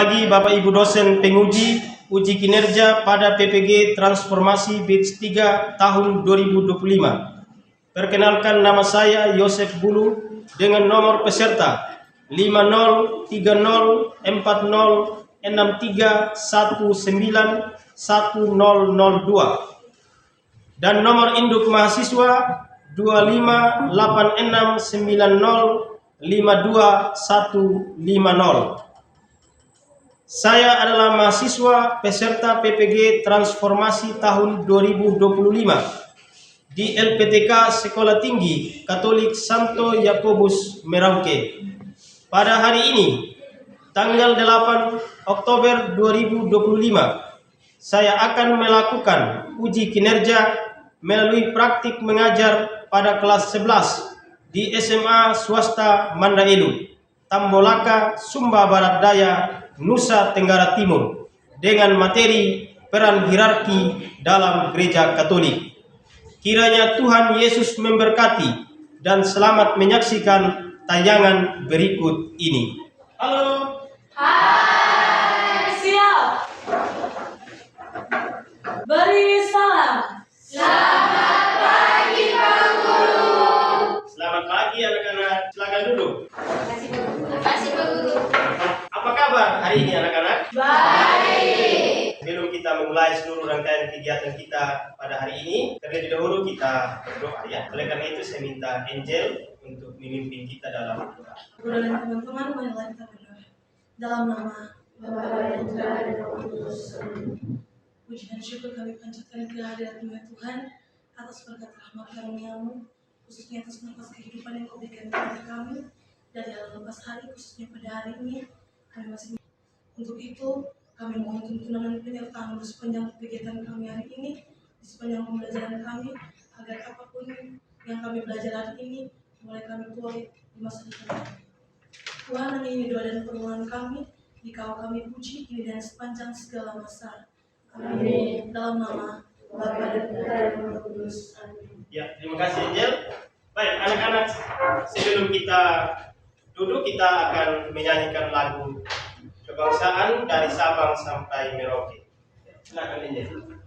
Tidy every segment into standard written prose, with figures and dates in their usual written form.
pagi Bapak Ibu dosen penguji uji kinerja pada PPG Transformasi Batch 3 tahun 2025. Perkenalkan, nama saya Yosef Bulu dengan nomor peserta 50304063191002 dan nomor induk mahasiswa 25869052150. Saya adalah mahasiswa peserta PPG Transformasi tahun 2025 di LPTK Sekolah Tinggi Katolik Santo Yakobus Merauke. Pada hari ini, tanggal 8 Oktober 2025, saya akan melakukan uji kinerja melalui praktik mengajar pada kelas 11 di SMA Swasta Mandaelu, Tambolaka, Sumba Barat Daya, Nusa Tenggara Timur, dengan materi peran hierarki dalam gereja Katolik. Kiranya Tuhan Yesus memberkati dan selamat menyaksikan tayangan berikut ini. Halo. Hai, siap. Beri salam. Selamat pagi, Pak Guru. Selamat pagi anak-anak. Silakan duduk. Terima kasih, Pak Guru. Apa kabar hari ini anak-anak? Baik. Sebelum kita memulai seluruh rangkaian kegiatan kita pada hari ini, terlebih dahulu kita berdoa ya. Oleh karena itu saya minta Angel untuk memimpin kita dalam doa. Guru dan teman-teman, marilah kita berdoa. Dalam nama Bapa dan Putra dan Roh Kudus. Puji dan syukur kami panjatkan kehadirat-Mu ya Tuhan atas berkat rahmat karunia-Mu, khususnya atas nafas kehidupan yang Kau berikan kepada kami dari alam lepas hari, khususnya pada hari ini. Kami masih untuk itu kami mohon tuntunan penyertaan di sepanjang kegiatan kami hari ini, di sepanjang pembelajaran kami, agar apapun yang kami belajar hari ini mulai kami tuai di masa depan. Tuhan, ini doa dan permohonan kami, Dikau kami puji kini dan sepanjang segala masa. Amin. Dalam nama Bapa dan Putra dan Roh Kudus. Amin. Ya, terima kasih Angel. Baik anak-anak, sebelum kita duduk kita akan menyanyikan lagu kebangsaan dari Sabang sampai Merauke. Silakan Angel.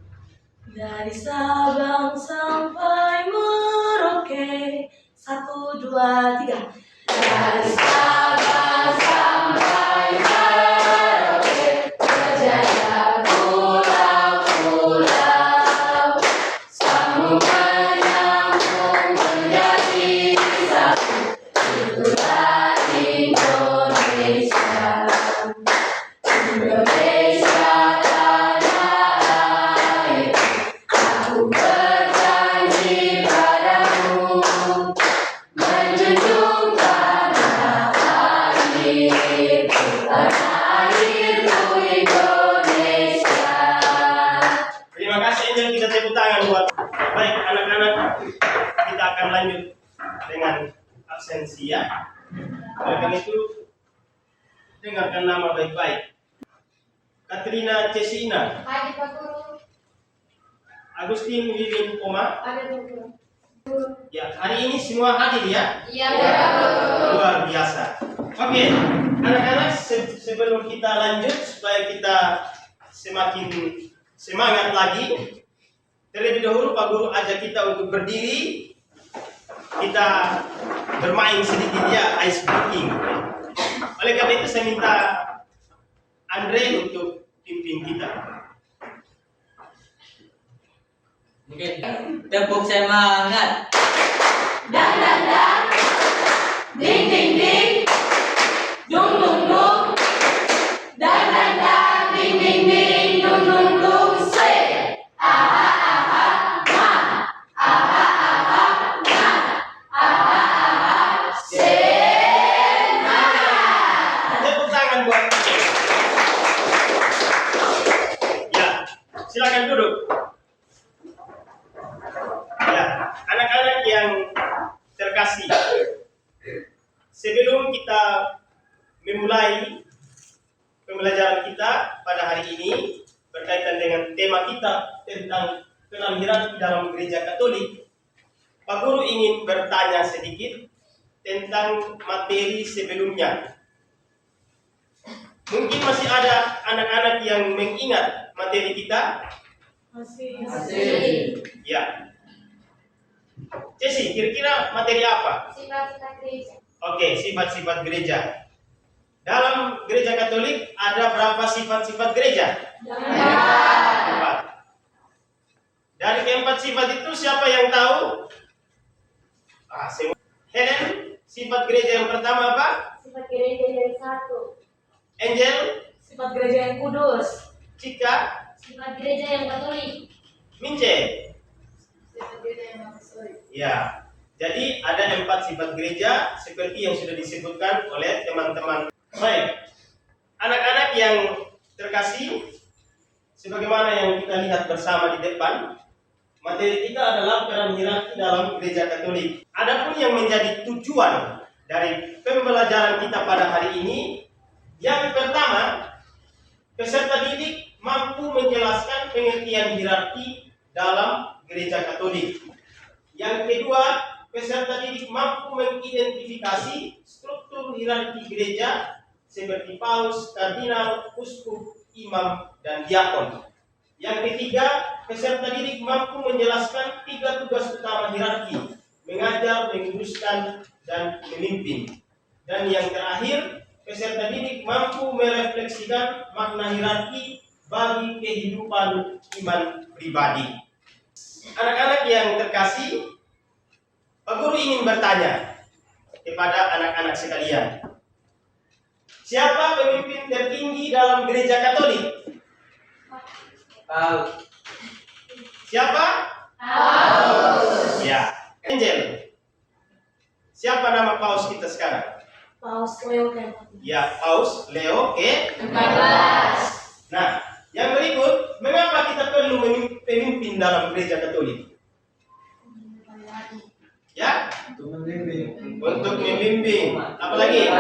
Dari Sabang sampai Merauke, 1, 2, 3. Dari Sabang sampai Merauke, berjaya pulau-pulau, sambungan nyambung menjadi satu, itulah Indonesia. Indonesia tanah air, aku berjanji padamu, menjunjung tanah airku Indonesia. Terima kasih Angel, kita tepuk tangan buat. Baik anak-anak, kita akan lanjut dengan absensi ya. Oleh karena itu dengarkan nama baik-baik. Katrina Cesina, Hai, Pak Guru. Agustin Wiwin Oma. Ada Pak Guru. Ya, hari ini semua hadir ya. Iya, Pak Guru. Luar biasa. Oke, anak-anak, sebelum kita lanjut supaya kita semakin semangat lagi, terlebih dahulu Pak Guru ajak kita untuk berdiri. Kita bermain sedikit ya, ice breaking. Oleh karena itu saya minta Andre untuk pimpin kita. Oke, tepuk semangat. Dan, ding, ding, ding, dung, dung, dung, dan, ding, ding, ding, dung, dung, dung, say, aha, aha, ma, aha, aha, ma, aha, aha, semangat. Tepuk tangan buat Andre. Ya, silakan duduk. Ya, anak-anak yang terkasih, sebelum kita memulai pembelajaran kita pada hari ini berkaitan dengan tema kita tentang peran hierarki dalam gereja Katolik, Pak Guru ingin bertanya sedikit tentang materi sebelumnya. Mungkin masih ada anak-anak yang mengingat materi kita? Masih. Ya. Cesi, kira-kira materi apa? Sifat-sifat gereja. Oke, sifat-sifat gereja. Dalam gereja Katolik ada berapa sifat-sifat gereja? 4. Dari keempat sifat itu siapa yang tahu? Helen, sifat gereja yang pertama apa? Sifat gereja yang satu. Angel, Sifat gereja yang kudus. Cika, Sifat gereja yang katolik. Mince. Sifat gereja yang apostolic. Ya, jadi ada 4 sifat gereja seperti yang sudah disebutkan oleh teman-teman. Baik, anak-anak yang terkasih, sebagaimana yang kita lihat bersama di depan, materi kita adalah peran hierarki dalam gereja Katolik. Adapun yang menjadi tujuan dari pembelajaran kita pada hari ini, yang pertama, peserta didik mampu menjelaskan pengertian hierarki dalam gereja Katolik. Yang kedua, peserta didik mampu mengidentifikasi struktur hierarki gereja seperti paus, kardinal, uskup, imam, dan diakon. Yang ketiga, peserta didik mampu menjelaskan 3 tugas utama hierarki: mengajar, menguruskan, dan memimpin. Dan yang terakhir, peserta didik mampu merefleksikan makna hierarki bagi kehidupan iman pribadi. Anak-anak yang terkasih, Pak Guru ingin bertanya kepada anak-anak sekalian, siapa pemimpin tertinggi dalam gereja Katolik? Paus. Siapa? Paus. Ya, Angel. Siapa nama paus kita sekarang? Paus Leo ke-14. Ya, Paus Leo ke-14. 14. Nah, yang berikut, mengapa kita perlu pemimpin dalam gereja Katolik? Ya, untuk membimbing. Apalagi?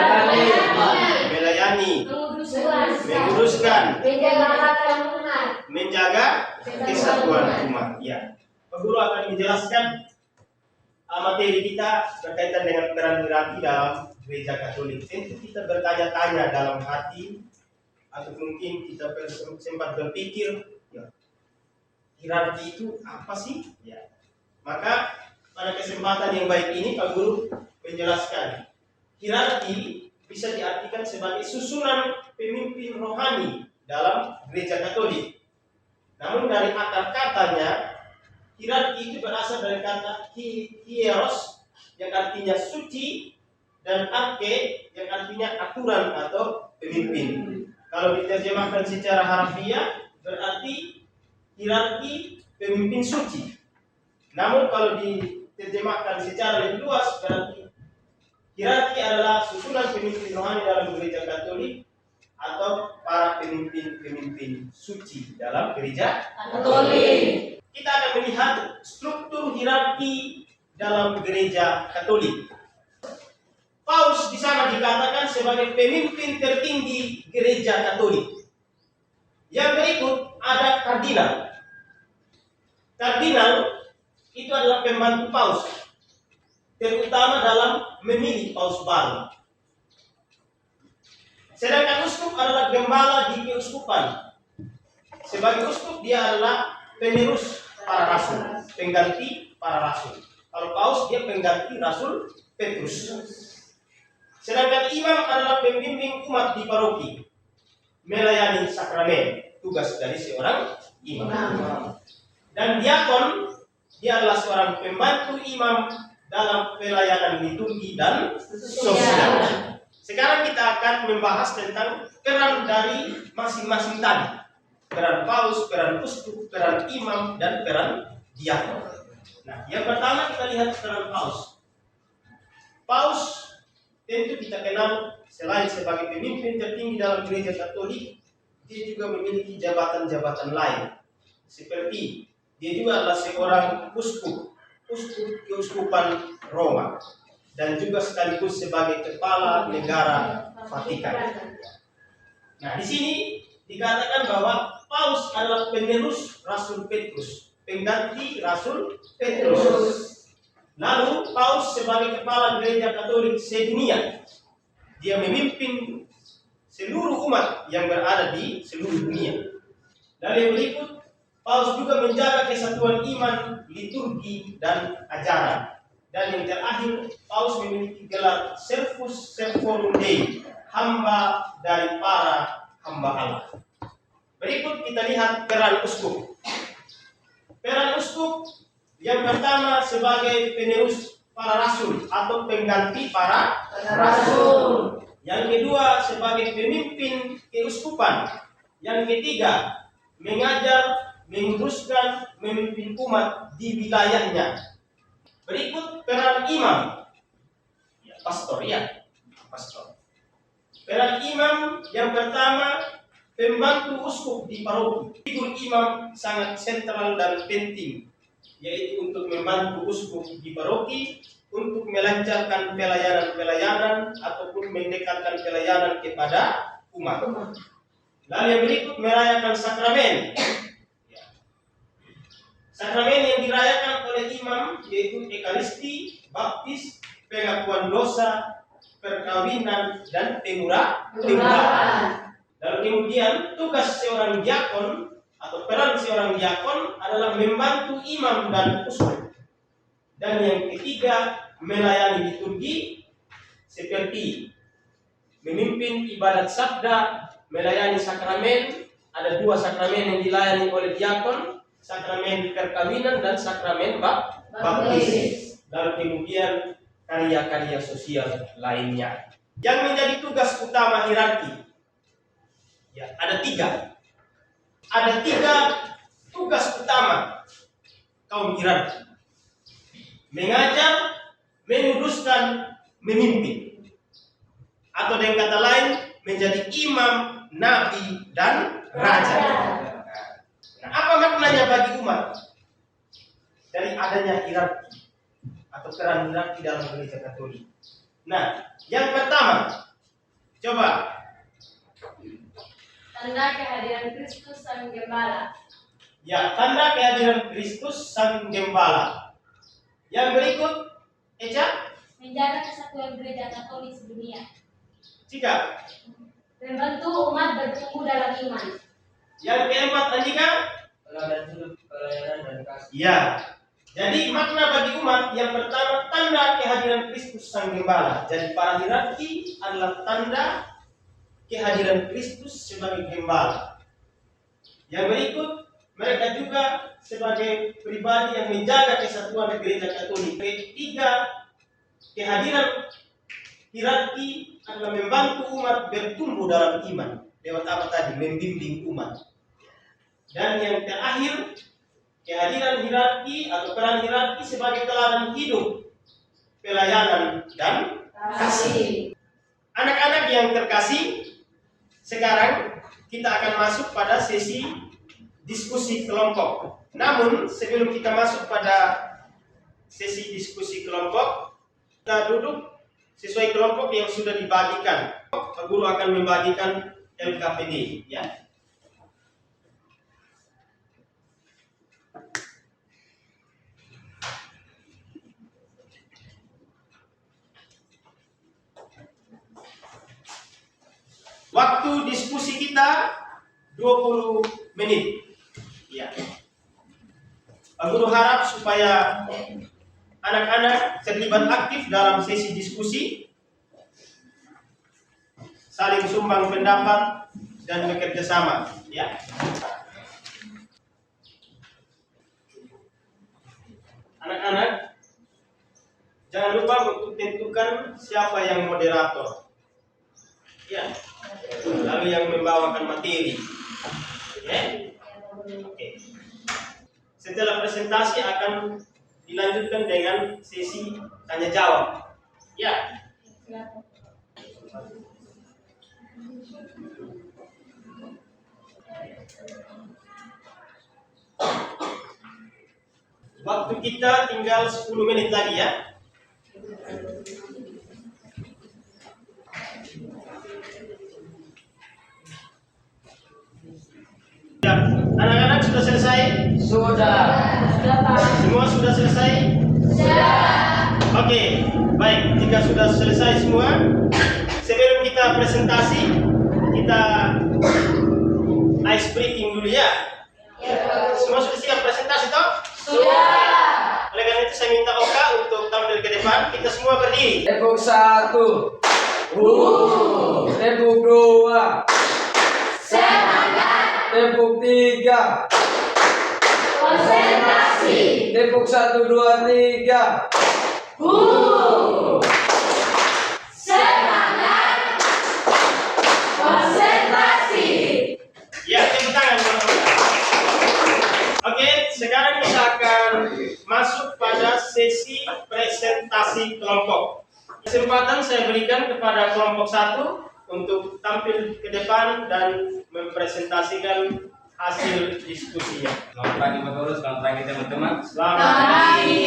Melayani, menguruskan, menjaga kesatuan umat. Ya, Pak Guru akan menjelaskan materi kita berkaitan dengan peran hierarki dalam gereja Katolik. Tentu kita bertanya-tanya dalam hati, atau mungkin kita sempat berpikir, ya, hierarki itu apa sih? Ya, maka pada kesempatan yang baik ini Pak Guru menjelaskan hierarki bisa diartikan sebagai susunan pemimpin rohani dalam gereja Katolik. Namun dari akar katanya, hierarki itu berasal dari kata hieros yang artinya suci dan arke yang artinya aturan atau pemimpin. Kalau diterjemahkan secara harfiah berarti hierarki pemimpin suci. Namun kalau diterjemahkan secara lebih luas berarti hierarki adalah susunan pemimpin rohani dalam gereja Katolik atau para pemimpin-pemimpin suci dalam gereja Katolik. Kita akan melihat struktur hierarki dalam gereja Katolik. Paus di sana dikatakan sebagai pemimpin tertinggi gereja Katolik. Yang berikut ada kardinal. Kardinal itu adalah pembantu paus, terutama dalam memilih paus baru. Sedangkan uskup adalah gembala di keuskupan. Sebagai uskup dia adalah penerus para rasul, pengganti para rasul. Kalau paus dia pengganti Rasul Petrus. Sedangkan imam adalah pembimbing umat di paroki, melayani sakramen, tugas dari seorang imam. Dan diakon dia adalah seorang pembantu imam dalam pelayanan liturgi dan sosial. Sekarang kita akan membahas tentang peran dari masing-masing tadi. Peran paus, peran uskup, peran imam, dan peran diakon. Nah, yang pertama kita lihat peran paus. Paus tentu kita kenal selain sebagai pemimpin tertinggi dalam gereja Katolik, dia juga memiliki jabatan-jabatan lain. Seperti dia juga adalah seorang uskup keuskupan Roma, dan juga sekaligus sebagai kepala negara Vatikan. Nah, di sini dikatakan bahwa paus adalah penerus Rasul Petrus, pengganti Rasul Petrus. Lalu paus sebagai kepala gereja Katolik sedunia, dia memimpin seluruh umat yang berada di seluruh dunia. Dan yang berikut, Paulus juga menjaga kesatuan iman, liturgi, dan ajaran. Dan yang terakhir, Paulus memiliki gelar Servus Servorum Dei, hamba dari para hamba Allah. Berikut kita lihat peran uskup. Peran uskup yang pertama sebagai penerus para rasul atau pengganti para rasul. Yang kedua sebagai pemimpin keuskupan. Yang ketiga mengajar, menguruskan, memimpin umat di wilayahnya. Berikut peran imam, pastor. Peran imam yang pertama, pembantu uskup di paroki. Figur imam sangat sentral dan penting, yaitu untuk membantu uskup di paroki untuk melancarkan pelayanan-pelayanan ataupun mendekatkan pelayanan kepada umat. Lalu yang berikut merayakan sakramen. Sakramen yang dirayakan oleh imam yaitu ekaristi, baptis, pengakuan dosa, perkawinan, dan pemurahan. Lalu kemudian tugas seorang diakon atau peran seorang diakon adalah membantu imam dan uskup. Dan yang ketiga melayani liturgi seperti memimpin ibadat sabda, melayani sakramen. Ada 2 sakramen yang dilayani oleh diakon, sakramen perkawinan dan sakramen baptis. Lalu kemudian karya-karya sosial lainnya. Yang menjadi tugas utama hierarki, ada 3. Ada 3 tugas utama kaum hierarki: mengajar, menguruskan, memimpin. Atau dengan kata lain, menjadi imam, nabi, dan raja. Nah, apa maknanya bagi umat dari adanya hierarki atau peran hierarki dalam gereja Katolik? Nah, yang pertama, coba. Tanda kehadiran Kristus Sang Gembala. Ya, tanda kehadiran Kristus Sang Gembala. Yang berikut, Eca. Menjaga kesatuan gereja Katolik sedunia. Cika. Membantu umat bertumbuh dalam iman. Yang keempat, Andika. Teladan hidup, pelayanan, dan kasih. Ya. Jadi makna bagi umat yang pertama, tanda kehadiran Kristus Sang Gembala. Jadi para hierarki adalah tanda kehadiran Kristus sebagai gembala. Yang berikut, mereka juga sebagai pribadi yang menjaga kesatuan gereja Katolik. Ketiga, kehadiran hierarki adalah membantu umat bertumbuh dalam iman. Lewat apa tadi? Membimbing umat. Dan yang terakhir, kehadiran hierarki atau peran hierarki sebagai teladan hidup, pelayanan, dan kasih. Anak-anak yang terkasih, sekarang kita akan masuk pada sesi diskusi kelompok. Namun sebelum kita masuk pada sesi diskusi kelompok, kita duduk sesuai kelompok yang sudah dibagikan. Pak Guru akan membagikan LKPD, ya. Waktu diskusi kita 20 menit. Ya. Pak Guru harap supaya anak-anak terlibat aktif dalam sesi diskusi, saling sumbang pendapat dan bekerja sama, ya. Anak-anak, jangan lupa untuk tentukan siapa yang moderator. Ya. Lalu yang membawakan materi. Ya. Oke. Setelah presentasi akan dilanjutkan dengan sesi tanya jawab. Ya. Waktu kita tinggal 10 menit lagi, ya. Ya, anak-anak sudah selesai? Sudah. Semua sudah selesai? Sudah. Oke, baik. Jika sudah selesai semua, sebelum kita presentasi, kita ice breaking dulu ya. Semua sudah siap presentasi toh? Sudah. Oleh karena itu saya minta Oka untuk tampil ke depan. Kita semua berdiri. Tepuk 1. Tepuk 2. Semangat. Tepuk 3. Konsentrasi. Tepuk 1, 2, 3. Semangat. Konsentrasi. Ya, tepuk tangan teman-teman. Oke, sekarang kita akan masuk pada sesi presentasi kelompok. Kesempatan saya berikan kepada kelompok 1 untuk tampil ke depan dan mempresentasikan hasil diskusinya. Selamat pagi Pak Guru, selamat pagi teman-teman. Selamat Pagi.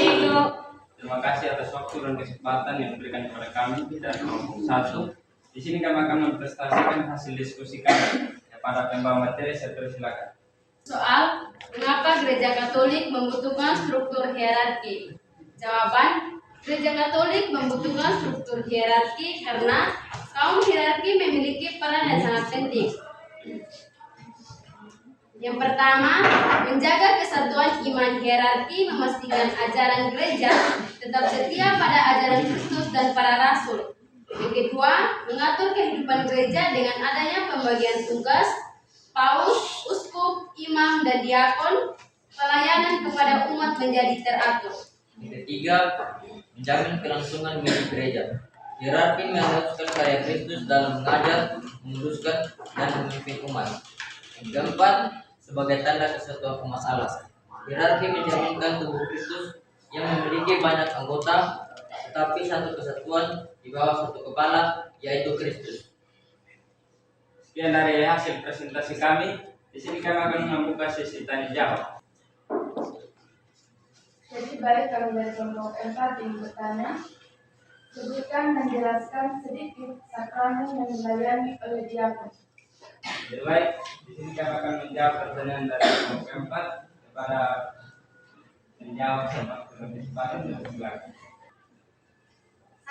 Terima kasih atas waktu dan kesempatan yang diberikan kepada kami dari kelompok 1. Di sini kami akan mempresentasikan hasil diskusi kami. Para pembawa materi saya persilakan. Soal, mengapa gereja Katolik membutuhkan struktur hierarki? Jawaban, gereja Katolik membutuhkan struktur hierarki karena kaum hierarki memiliki peran yang sangat penting. Yang pertama, menjaga kesatuan iman hierarki memastikan ajaran gereja tetap setia pada ajaran Kristus dan para rasul. Yang kedua, mengatur kehidupan gereja dengan adanya pembagian tugas, paus, uskup, imam, dan diakon, pelayanan kepada umat menjadi teratur. Yang ketiga, menjamin kelangsungan misi gereja. Hierarki meneruskan karya Kristus dalam mengajar, menguruskan, dan memimpin umat. Yang keempat, sebagai tanda kesatuan umat Allah. Hierarki menjaminkan tubuh Kristus yang memiliki banyak anggota, tetapi satu kesatuan di bawah satu kepala, yaitu Kristus. Sekian dari hasil presentasi kami. Di sini kami akan membuka sesi tanya jawab. Jadi baik kalau dari kelompok 4 yang bertanya, sebutkan dan jelaskan sedikit sakramen yang dilayani oleh diakon. Baik, di sini kami akan menjawab pertanyaan dari kelompok 4 kepada menjawab sama kesempatan dan silakan.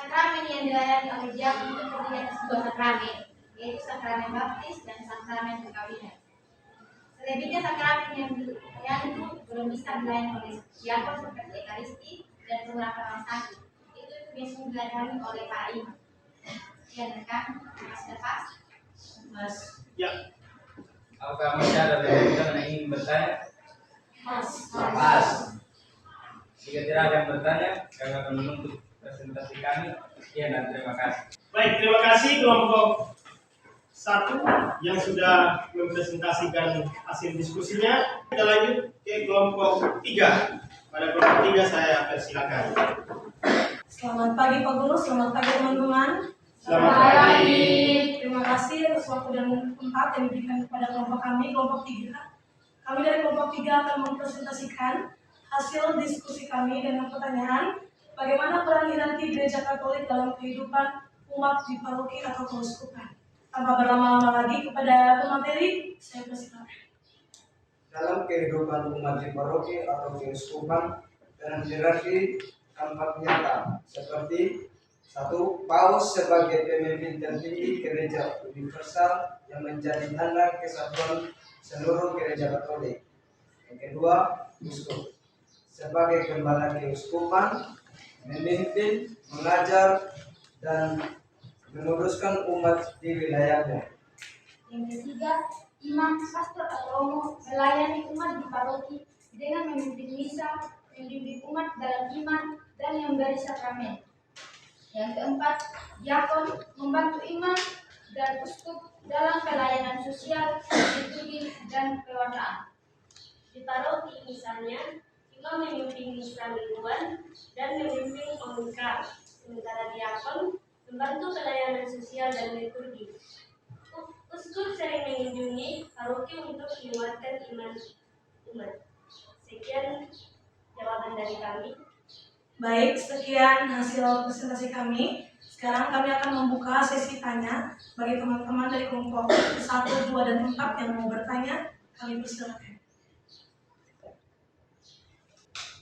Sakramen yang dilayani oleh diakon itu terdiri atas 2 sakramen, yaitu sakramen baptis dan sakramen perkawinan. Selebihnya sakramen yang dilayani itu belum bisa dilayani oleh diakon seperti ekaristi dan pengurapan orang sakit. Itu biasanya dilayani oleh para imam. Sekian rekan, Mas Lepas. Mas. Ya, Apakah masih ada teman-teman yang ingin bertanya? Mas. Jika tidak ada yang bertanya, kami akan menutup presentasi kami. Sekian dan terima kasih. baik, terima kasih kelompok 1 yang sudah mempresentasikan hasil diskusinya. Kita lanjut ke kelompok 3. Pada kelompok 3 saya persilakan. Selamat pagi Pak Guru, selamat pagi teman-teman. Selamat pagi. Terima kasih atas waktu dan tempat yang diberikan kepada kelompok kami, kelompok 3. Kami dari kelompok 3 akan mempresentasikan hasil diskusi kami dengan pertanyaan, bagaimana peran hierarki gereja Katolik dalam kehidupan umat di paroki atau keuskupan. Tanpa berlama-lama lagi, kepada pemateri, saya persilakan. Dalam kehidupan umat di paroki atau keuskupan, peran hierarki tampak nyata seperti 1. Paus sebagai pemimpin tertinggi gereja universal yang menjadi tanda kesatuan seluruh gereja Katolik. Yang kedua, uskup sebagai gembala keuskupan, memimpin, mengajar, dan menguruskan umat di wilayahnya. Yang ketiga, imam, pastor atau romo melayani umat di paroki dengan memimpin misa, membimbing umat dalam iman, dan memberi sakramen. Yang keempat, diakon membantu imam dan uskup dalam pelayanan sosial, liturgi, dan kewartaan. Di paroki misalnya, imam memimpin misa mingguan dan memimpin komunikasi, sementara diakon membantu pelayanan sosial dan liturgi. Uskup sering mengunjungi paroki untuk menguatkan iman umat. Sekian jawaban dari kami. Baik, sekian hasil presentasi kami. Sekarang kami akan membuka sesi tanya bagi teman-teman dari kelompok 1, 2, dan 4 yang mau bertanya. Kami persilakan.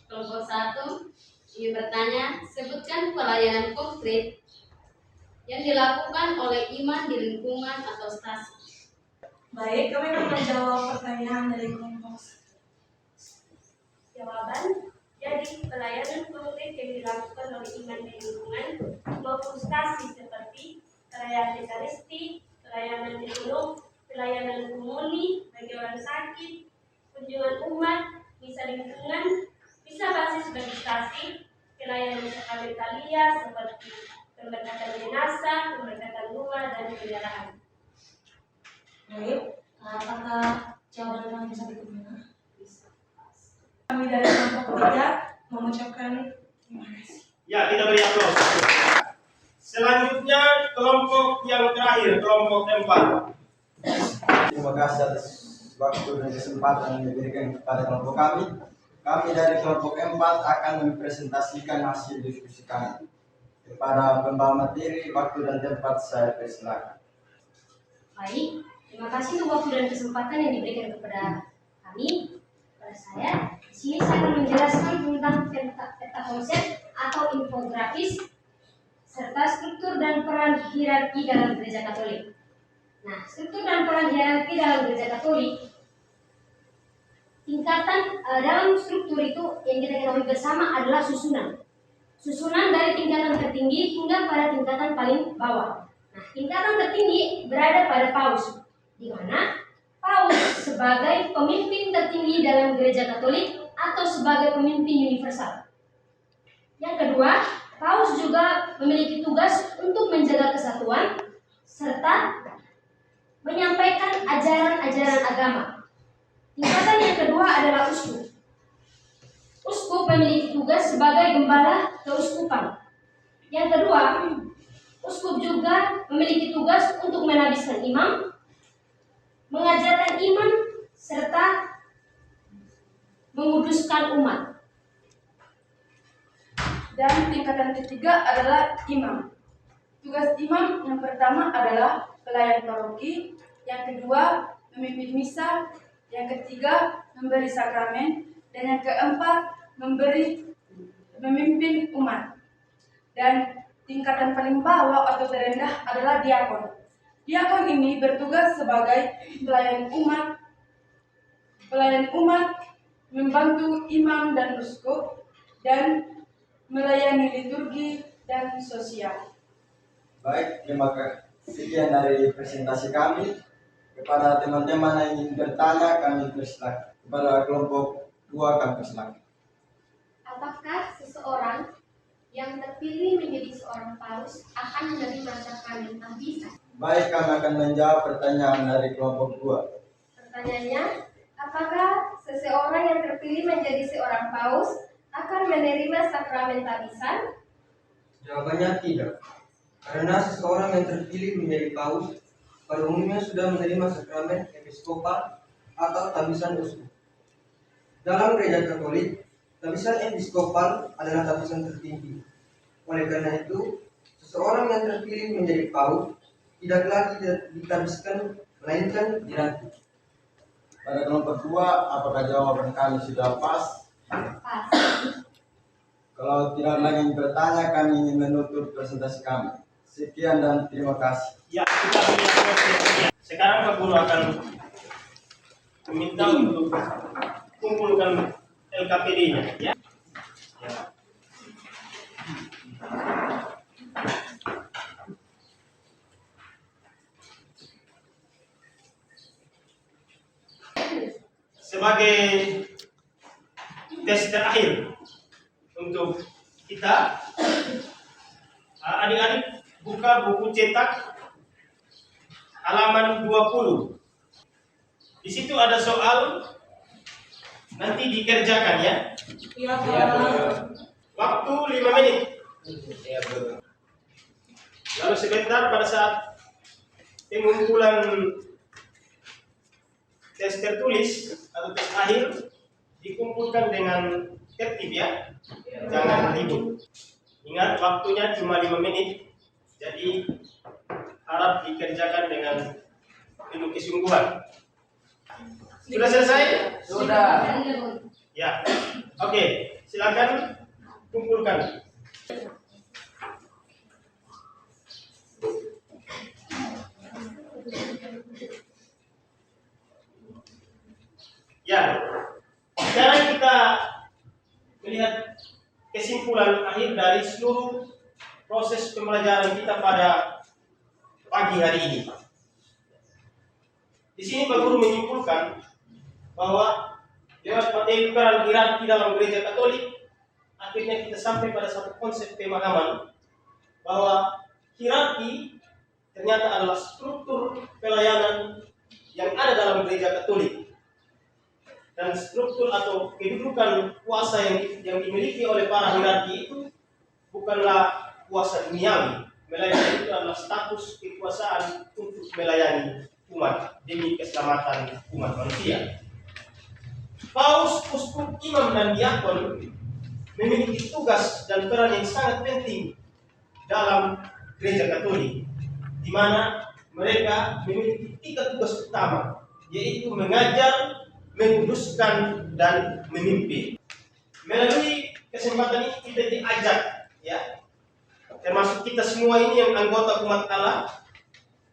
Kelompok 1 ingin bertanya, sebutkan pelayanan konkret yang dilakukan oleh iman di lingkungan atau stasi. Baik, kami akan menjawab pertanyaan dari kelompok. Jawaban, jadi pelayanan konkret yang dilakukan oleh iman di lingkungan maupun stasi seperti pelayanan ekaristi, pelayanan ekonomi, pelayanan komuni bagi orang sakit, kunjungan umat, misa lingkungan, bisa basis bagi stasi, pelayanan sakramentalia seperti pemberkatan jenazah, pemberkatan rumah, dan penyerahan. Baik, apakah jawaban kami bisa diterima? Kami dari kelompok 3 mengucapkan terima kasih. Ya, kita beri aplaus. Selanjutnya kelompok yang terakhir, kelompok 4. Terima kasih atas waktu dan kesempatan yang diberikan kepada kelompok kami. Kami dari kelompok 4 akan mempresentasikan hasil diskusi kami. Kepada pembawa materi, waktu dan tempat saya persilakan. Baik, terima kasih untuk waktu dan kesempatan yang diberikan kepada kami, kepada saya. Di sini saya akan menjelaskan tentang peta konsep atau infografis serta struktur dan peran hierarki dalam Gereja Katolik. Nah, struktur dan peran hierarki dalam Gereja Katolik, tingkatan dalam struktur itu yang kita ketahui bersama adalah susunan. Susunan dari tingkatan tertinggi hingga pada tingkatan paling bawah. Nah, tingkatan tertinggi berada pada paus, di mana paus sebagai pemimpin tertinggi dalam Gereja Katolik atau sebagai pemimpin universal. Yang kedua, paus juga memiliki tugas untuk menjaga kesatuan serta menyampaikan ajaran-ajaran agama. Tingkatan yang kedua adalah uskup. Uskup memiliki tugas sebagai gembala keuskupan. Yang kedua, uskup juga memiliki tugas untuk menabiskan imam, mengajarkan iman, serta menguduskan umat. Dan tingkatan ketiga adalah imam. Tugas imam yang pertama adalah pelayan paroki, yang kedua memimpin misa, yang ketiga memberi sakramen, dan yang keempat memimpin umat. Dan tingkatan paling bawah atau terendah adalah diakon. Diakon ini bertugas sebagai pelayan umat, membantu imam dan uskup, dan melayani liturgi dan sosial. Baik, terima kasih. Sekian dari presentasi kami. Kepada teman-teman yang ingin bertanya, kami persilakan. Kepada kelompok 2 kami persilakan. Apakah seseorang yang terpilih menjadi seorang paus akan menerima sakramen tahbisan? Baik, kami akan menjawab pertanyaan dari kelompok 2. Pertanyaannya, apakah seseorang yang terpilih menjadi seorang paus akan menerima sakramen tahbisan? Jawabannya tidak. Karena seseorang yang terpilih menjadi paus pada umumnya sudah menerima sakramen episkopal atau tahbisan uskup. Dalam Gereja Katolik, tahbisan episkopal adalah tahbisan tertinggi. Oleh karena itu, seseorang yang terpilih menjadi paus tidak lagi ditahbiskan, melainkan dilantik. Pada kelompok 2, apakah jawaban kami sudah pas? Pas. Kalau tidak lagi yang bertanya, kami ingin menutup presentasi kami. Sekian dan terima kasih. Ya, kita beri aplaus. Sekarang Pak Guru akan meminta untuk kumpulkan LKPD-nya, ya. Ya. Sebagai tes terakhir untuk kita, adik-adik buka buku cetak halaman 20. Di situ ada soal, nanti dikerjakan ya. Iya, Pak. Waktu 5 menit. Lalu sebentar pada saat pengumpulan tes tertulis atau tes akhir dikumpulkan dengan tertib ya. Jangan ribut. Ingat waktunya cuma 5 menit. Jadi harap dikerjakan dengan penuh kesungguhan. Sudah selesai? Sudah. Ya. Oke, silakan kumpulkan. Ya, sekarang kita melihat kesimpulan akhir dari seluruh proses pembelajaran kita pada pagi hari ini. Di sini Pak Guru menyimpulkan bahwa lewat materi peran hierarki dalam gereja Katolik, akhirnya kita sampai pada satu konsep pemahaman bahwa hierarki ternyata adalah struktur pelayanan yang ada dalam gereja Katolik. Dan struktur atau kedudukan kuasa yang dimiliki oleh para hierarki itu bukanlah kuasa duniawi, melainkan itu adalah status kekuasaan untuk melayani umat demi keselamatan umat manusia. Paus, uskup, imam, dan diakon memiliki tugas dan peran yang sangat penting dalam gereja Katolik, di mana mereka memiliki 3 tugas utama, yaitu mengajar, menguduskan, dan memimpin. Melalui kesempatan ini kita diajak, ya, termasuk kita semua ini yang anggota umat Allah,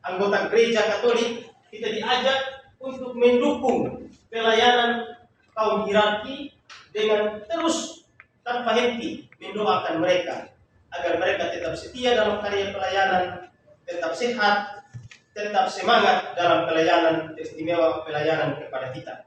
anggota gereja Katolik, kita diajak untuk mendukung pelayanan kaum hierarki dengan terus tanpa henti mendoakan mereka agar mereka tetap setia dalam karya pelayanan, tetap sehat, tetap semangat dalam pelayanan istimewa pelayanan kepada kita.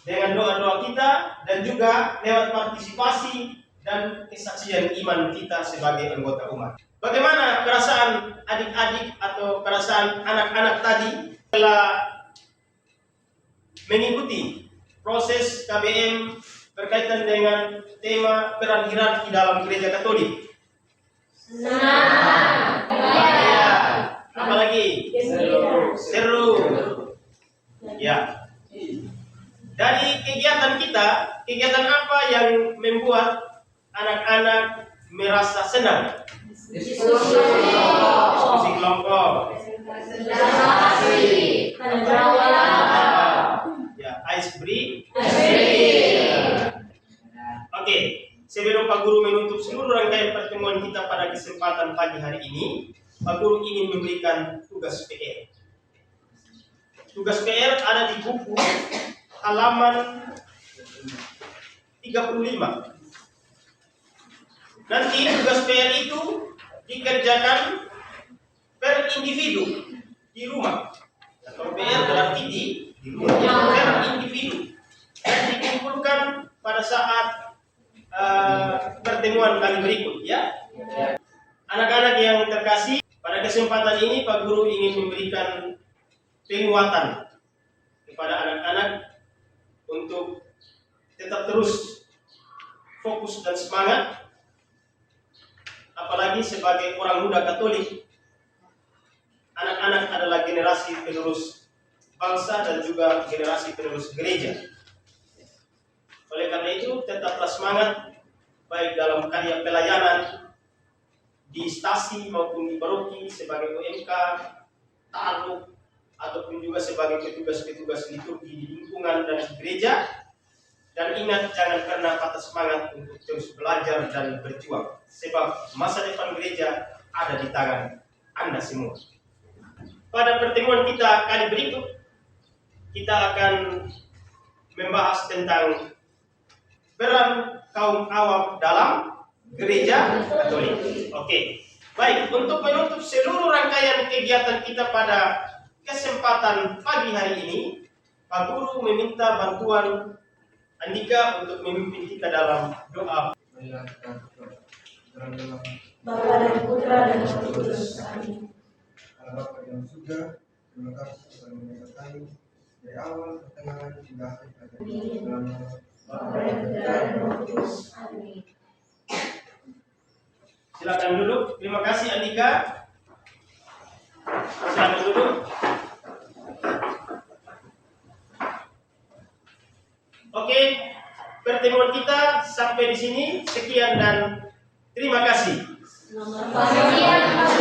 Dengan doa-doa kita dan juga lewat partisipasi dan kesaksian iman kita sebagai anggota umat. Bagaimana perasaan adik-adik atau perasaan anak-anak tadi setelah mengikuti proses KBM berkaitan dengan tema peran hierarki dalam gereja Katolik? Senang. Bahagia. Apalagi? Seru. Ya. Dari kegiatan kita, kegiatan apa yang membuat anak-anak merasa senang? Diskusi kelompok. Ya, ice break. Oke, sebelum Pak Guru menutup seluruh rangkaian pertemuan kita pada kesempatan pagi hari ini, Pak Guru ingin memberikan tugas PR. Tugas PR ada di buku halaman 35. Nanti tugas PR itu dikerjakan per individu di rumah. Atau PR berarti di rumah per individu. Dan dikumpulkan pada saat pertemuan kali berikut, ya. Anak-anak yang terkasih, pada kesempatan ini Pak Guru ingin memberikan penguatan kepada anak-anak untuk tetap terus fokus dan semangat, apalagi sebagai orang muda Katolik. Anak-anak adalah generasi penerus bangsa dan juga generasi penerus gereja. Oleh karena itu, tetaplah semangat baik dalam karya pelayanan di stasi maupun di paroki sebagai OMK, ta'aluk, ataupun juga sebagai petugas-petugas liturgi di lingkungan dan di gereja. Dan ingat, jangan pernah patah semangat untuk terus belajar dan berjuang, sebab masa depan gereja ada di tangan Anda semua. Pada pertemuan kita kali berikut, kita akan membahas tentang peran kaum awam dalam gereja Katolik. Oke, baik. Untuk menutup seluruh rangkaian kegiatan kita pada kesempatan pagi hari ini, Pak Guru meminta bantuan Andika untuk memimpin kita dalam doa. Bapa dan Putra dan Roh Kudus. Amin. Bapa yang surga, terima kasih telah menyertai dari awal pertengahan hingga akhir dalam Bapa dan Putra dan Roh Kudus. Amin. Silakan duduk. Terima kasih Andika. Silakan duduk. Oke, pertemuan kita sampai di sini. Sekian dan terima kasih. Selamat pagi.